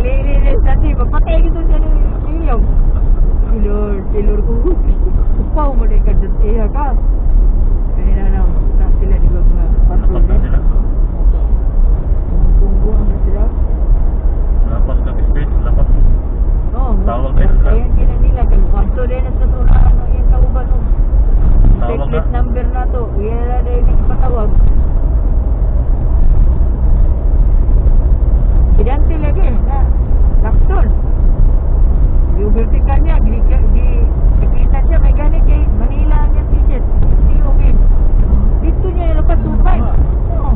Nire-release natin. Papatay ko doon siya ng iyaw. Ilor ko. Upaw mo na ka doon. Iya ka. Kanina na. Na sila di ba mga patrol sila? Tungguan na sila. Lapas ka space, lapas. Oo. Tawag din sila. Ayan gina nila. Kanto din na sa tulaan. Yung tauban mo. Tawag na. Checklist number na to. Yan na rin yung patawag. Idante lagi na lakson. Yung vertical niya, nakita siya may ganit kay Manila niya ticket. Siungin. Dito niya nalapas 2.5. Oo.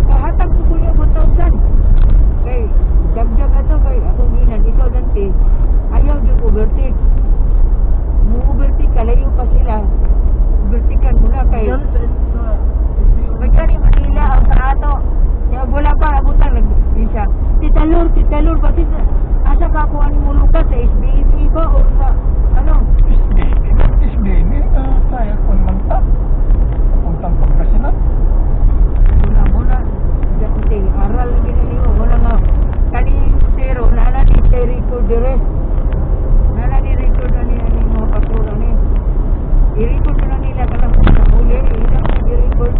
Kahatag ko niya 1,000. Kay, jab-jab ato kay akong ginan. Ikaw dante. Ayaw yung overtake. Mu-overtake ka, layo pa sila. Overtake muna kay. May gani Manila ang sa ato. Kaya wala pa, abutan nag-isa. Tita Lur, bakit asa ka ako mo lukas sa SBM ba o sa ano? SBM, kaya ko naman ta. Puntang Pagkasinan. Muna. Dati, aral lagi na niyo. Wala nga. Kaning zero, nana ni record dire. Nana ni record na niya ni mga patrol ni. I-record na nila kanang sa huli. Ilang i-record.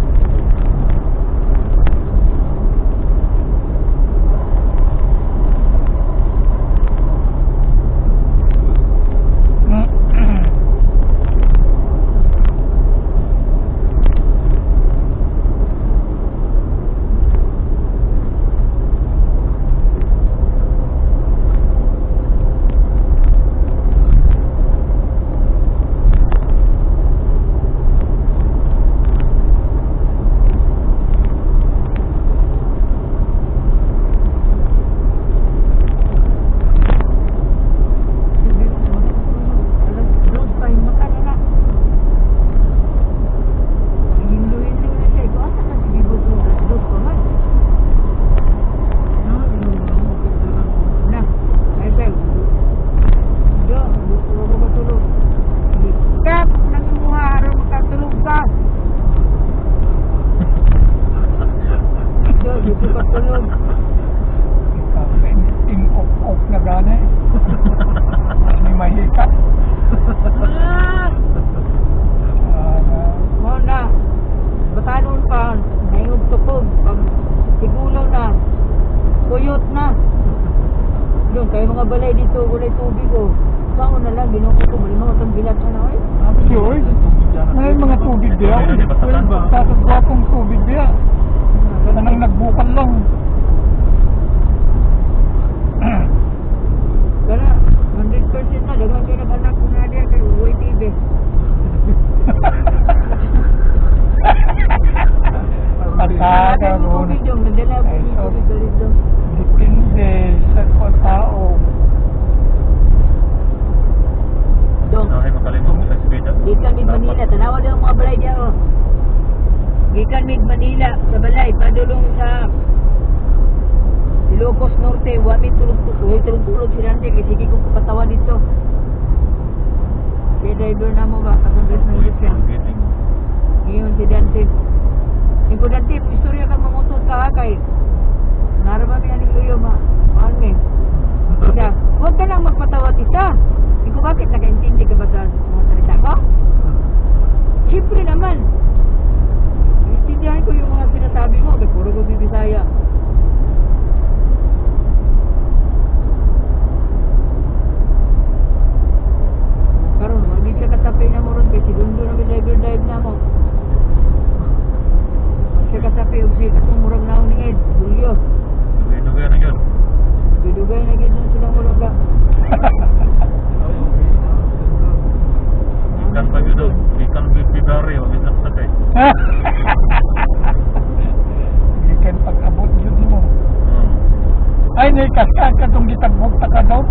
Ay, may katong gitagbog ta ka daw.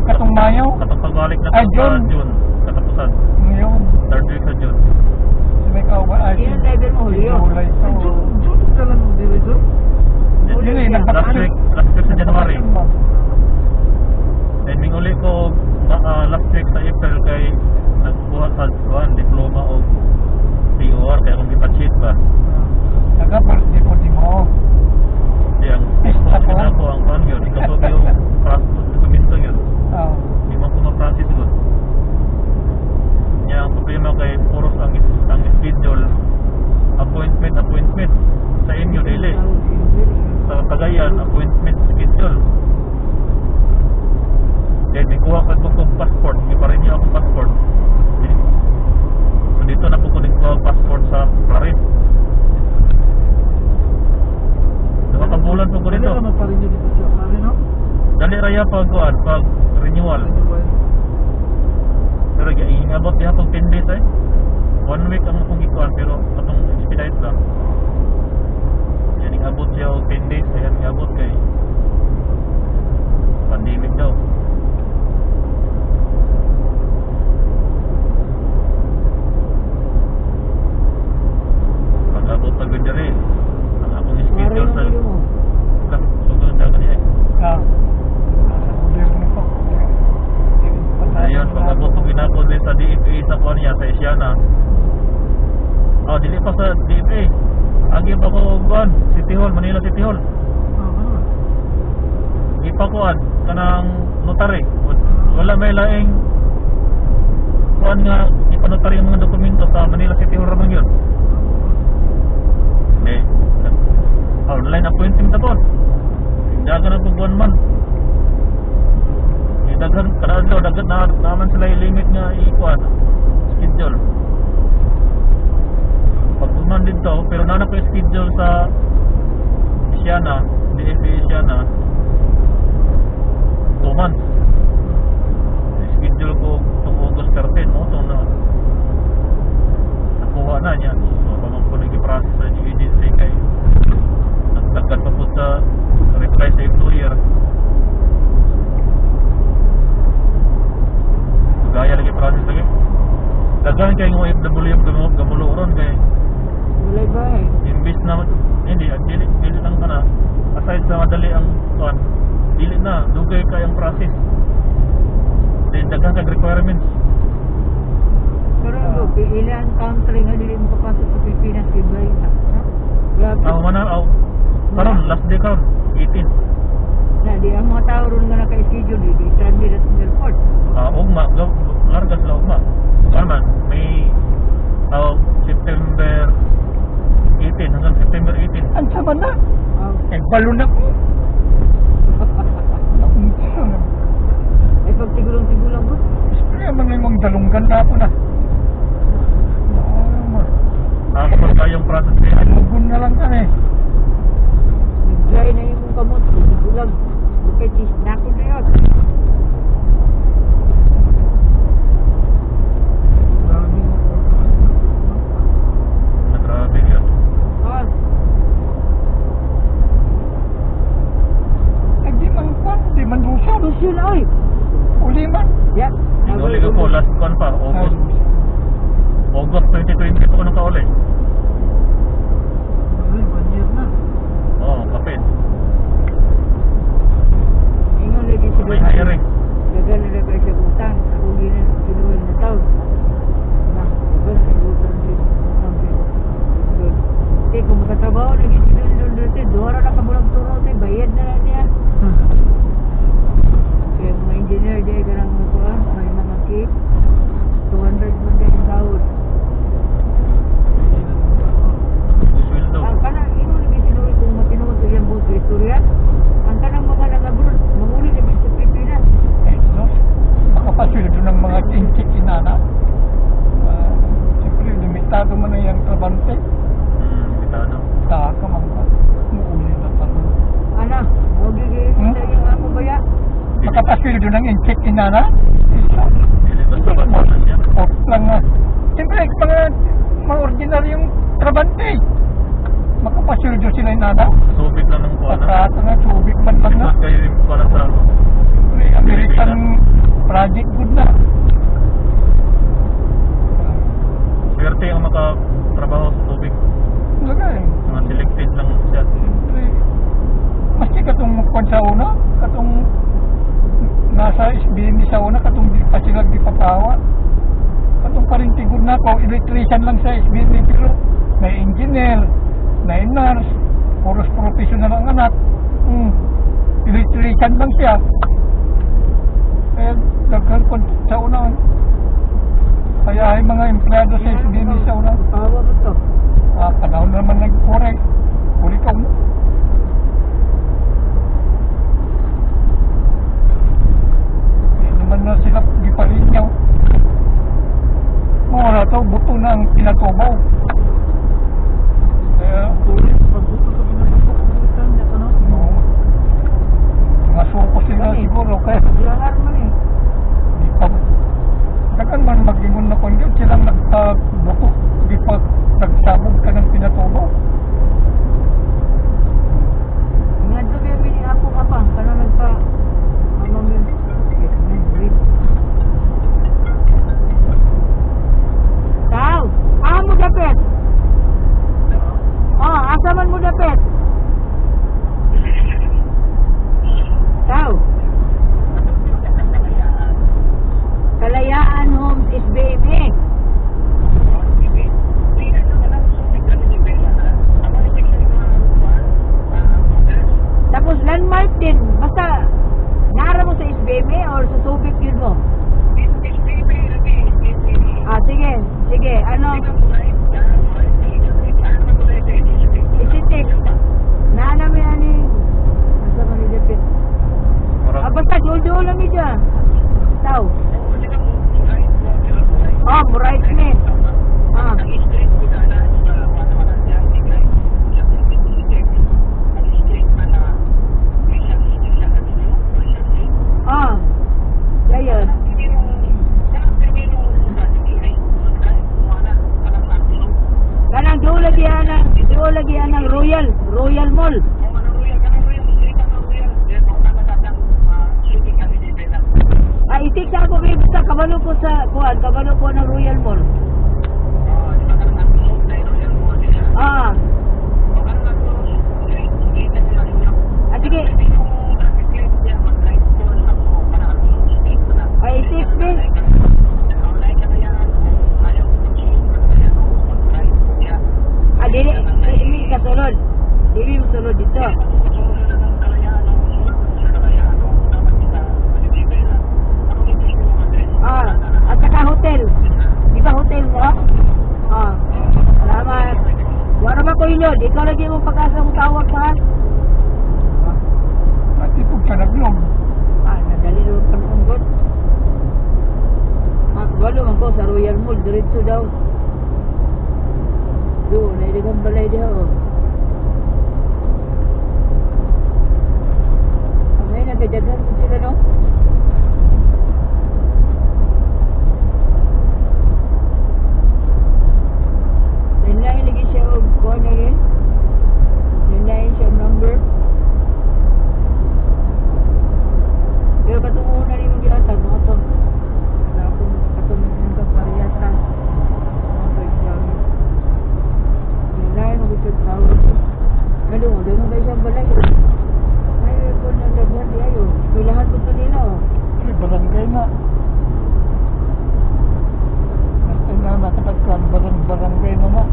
Katong Mayo. Katong pagbalik na Ay, June. June. Katapusan. Ngayon. 3rd week sa June. May kauban. Ay, Ilan driver mo, Julio? June ka lang mo dito doon. Yun eh, last week sa January. And minguli ko last week sa April kay nagbuhat sa diploma o POR kaya kung ipa-cheat ba. Nagka-birthday ko di mo. Yang ako ang pan yun. Ikaw appointment schedule. Kaya di kuha ka kong passport, iparin niyo akong passport. So dito na kukunin ko ang passport sa Clarin. Bulan po ko Dali rito. ka maparin nyo dito siya. Pari no? Dali raya pag kuan, pag renewal. Pero iingabot niya itong 10 days eh. 1 week ang akong ikuan pero atong expedite lang. Yan ingabot siya o 10 days. Ayan ingabot kay pandemic daw. Pag-abot na ganda rin. Ang akong schedule sa sugod na ganyan. Ayun, pag-abot ko ginapon din sa DFA sa kuan niya, sa Asiana. Dili pa sa DFA. Agi pa ko kuan, City Hall, Manila City Hall. Ipakuan kanang notary. Wala may laing kuan nga ipanotary ang mga dokumento sa Manila City Hall ramang yun. May online appointment na po. Dagan na pag 1 month. Daghan kada daw dagat na naman sila yung limit nga ikuan schedule. Pag uman dito pero nana ko schedule sa Asiana, DFA Asiana 2 months. Schedule ko itong August 13 mo itong nakuha na niya. So pamang ko nag-process sa agency kay nagdagat pa po sa reply sa employer. Gaya lagi proses lagi. Dagan kay ng OFW yung gamulo ron kay. Mulai ba eh? Imbis na hindi dili lang kana. Aside sa madali ang kuan, dili na dugay kay ang process. Then dagan kay requirements. Pero ilan country nga dili mo papasok sa Pilipinas iba ita. Mana karon last day karon 18. Na di ang mga tao ron nga naka-schedule di stranded at airport. Ugma larga sila ugma. Kaman may September 18 hanggang September 18. Ang sama na. Balo na ko. Ay pag sigulong mo. Kaya man na yung dalunggan na po na. Ako pa tayong process kaya. Lugun na lang ka eh. Nag-dry na yung kamot. Sigulang. Bukay tisnakon na yun. Grabe yun. Ay di man kwan. Di man rusa. Lucian ay. Uli man. Yeah. Ligo ko last con pa August 2020 ko nung kauli. Ay, 1 year na. Kapit. Ingon lagi si May hiring. gagal na lagi siya utang. Ako ginuwal na taon. Na, gagal na utang din. Kasi kung makatrabaho lagi si Dulce, duwara na kamulang turo, bayad na lang niya. Kaya mga engineer dia garang kuan, may mga kit 200 man din ang sahod. Sweldo. Ang kanang ingon lagi sinuwi kung matinuod sa iyang buong istorya. Ang kanang mga nag-abroad, manguli lagi sa Pilipinas. Eh, no? Makapasweldo ng mga kinchik inana. Siyempre, limitado mo na yung trabante. Bitado. Taka man ka. Muuli na tanong. Ana, huwag gigilin sa iyong ako baya. Makapasweldo ng inchik inana. Dili basta basta siya. Off lang nga. Siyempre, mga ordinal yung trabante. Makapasweldo sila inana. Subit lang ng kuwan. Patata nga, tubig man lang na. Ikot kayo yung kuwan sa May American project good na. swerte ang makatrabaho sa tubig. Talaga eh. Mga selected lang siya. Siyempre, maski katong kwan sa una, katong nasa SBM sa una, katong di pa sila di papawa. Katong pa rin tigod na ko, electrician lang sa SBM pero may engineer, may nurse, puros professional ang anak. Electrician lang siya. Kaya daghan ko sa una. Kaya ay mga empleyado sa SBM sa una. Tawa mo to. Panahon naman nag-correct. Uli ka mo. dyan. Tao. Oh, bridesmaid. Ah. Ah. Gayun. Kanang doon lagi ang Royal Mall. Ah, itik sa ako babe sa kabalo po ng Royal Mall. Ah. Ah, sige. Ay, itik babe. Ah, dili kasulod. Dili mo sulod dito. Ah, at saka hotel. Di ba hotel mo? Ah. Salamat. Wala ba ko inyo? Ikaw lagi mong pag-asa mong tawag pa. Matipog ka naglong. Ah, nadali doon pa ng god. Ah, walo man ko sa Royal Mall. Diretso daw. Doon, nailagang balay diha oh. May nagadagan ko sila no? Nalain lagi siya o kuha na rin. Nalain siya number. Pero katungo na rin yung ginatag mo ito. Wala akong katungo ng kapariyata. Nalain mo gusto tawag. Ano mo, doon mo kayo siyang balay. Ay, kung nagdaghan di ayo. Kailangan ko ito nila o. Ay, barangay na. Ay na, nakatagkan. Barangay na na.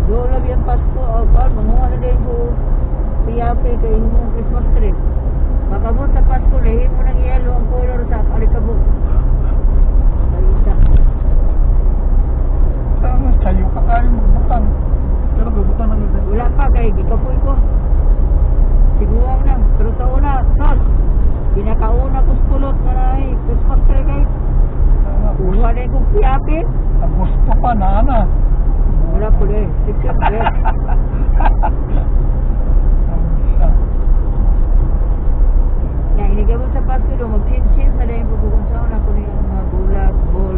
Doon lang yung Pasko o kung manguha na din ko piyapi kay yung Christmas tree. Baka mo sa Pasko, lahin mo ng yelo ang color sa alikabok. Balita. Saan sa'yo ka kayo magbutang? Pero gabutan na nila. Wala pa kay gikapoy ko. Siguang na. Pero sa una, sos. Pinakauna ko spulot na na Christmas tree kay. Kuha na yung piyapi. Agosto pa na. Wala po rin. September. Na inigabot sa Pasko doon, mag-change na rin po kung saan ako na yung mga bulag, ball.